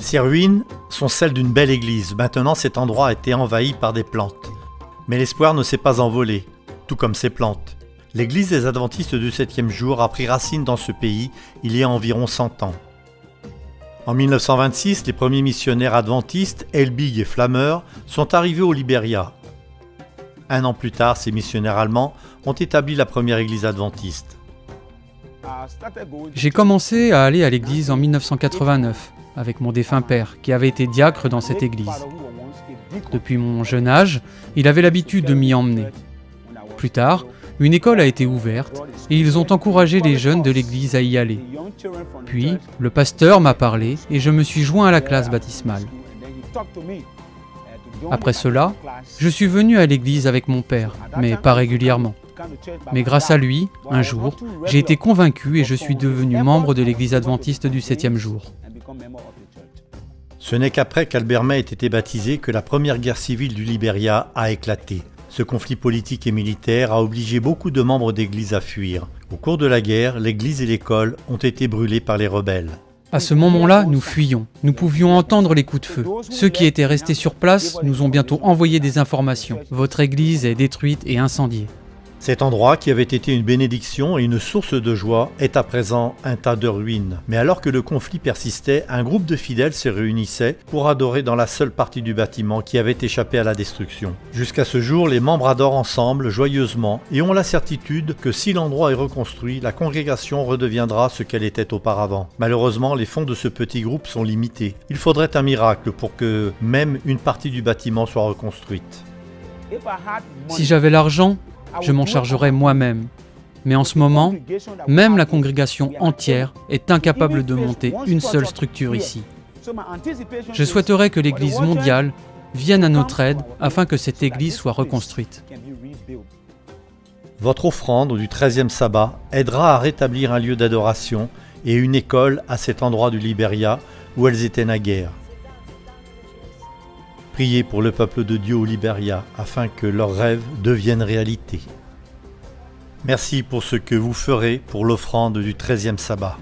Ces ruines sont celles d'une belle église. Maintenant, cet endroit a été envahi par des plantes. Mais l'espoir ne s'est pas envolé, tout comme ces plantes. L'église des Adventistes du 7e jour a pris racine dans ce pays il y a environ 100 ans. En 1926, les premiers missionnaires adventistes, Helbig et Flammer, sont arrivés au Liberia. Un an plus tard, ces missionnaires allemands ont établi la première église adventiste. J'ai commencé à aller à l'église en 1989 avec mon défunt père qui avait été diacre dans cette église. Depuis mon jeune âge, il avait l'habitude de m'y emmener. Plus tard, une école a été ouverte et ils ont encouragé les jeunes de l'église à y aller. Puis, le pasteur m'a parlé et je me suis joint à la classe baptismale. Après cela, je suis venu à l'église avec mon père, mais pas régulièrement. Mais grâce à lui, un jour, j'ai été convaincu et je suis devenu membre de l'église adventiste du 7e jour. Ce n'est qu'après qu'Albert May ait été baptisé que la première guerre civile du Liberia a éclaté. Ce conflit politique et militaire a obligé beaucoup de membres d'église à fuir. Au cours de la guerre, l'église et l'école ont été brûlées par les rebelles. À ce moment-là, nous fuyions. Nous pouvions entendre les coups de feu. Ceux qui étaient restés sur place nous ont bientôt envoyé des informations. Votre église est détruite et incendiée. Cet endroit, qui avait été une bénédiction et une source de joie, est à présent un tas de ruines. Mais alors que le conflit persistait, un groupe de fidèles se réunissait pour adorer dans la seule partie du bâtiment qui avait échappé à la destruction. Jusqu'à ce jour, les membres adorent ensemble, joyeusement, et ont la certitude que si l'endroit est reconstruit, la congrégation redeviendra ce qu'elle était auparavant. Malheureusement, les fonds de ce petit groupe sont limités. Il faudrait un miracle pour que même une partie du bâtiment soit reconstruite. Si j'avais l'argent, je m'en chargerais moi-même. Mais en ce moment, même la congrégation entière est incapable de monter une seule structure ici. Je souhaiterais que l'Église mondiale vienne à notre aide afin que cette Église soit reconstruite. Votre offrande du 13e sabbat aidera à rétablir un lieu d'adoration et une école à cet endroit du Liberia où elles étaient naguère. Priez pour le peuple de Dieu au Liberia afin que leurs rêves deviennent réalité. Merci pour ce que vous ferez pour l'offrande du 13e sabbat.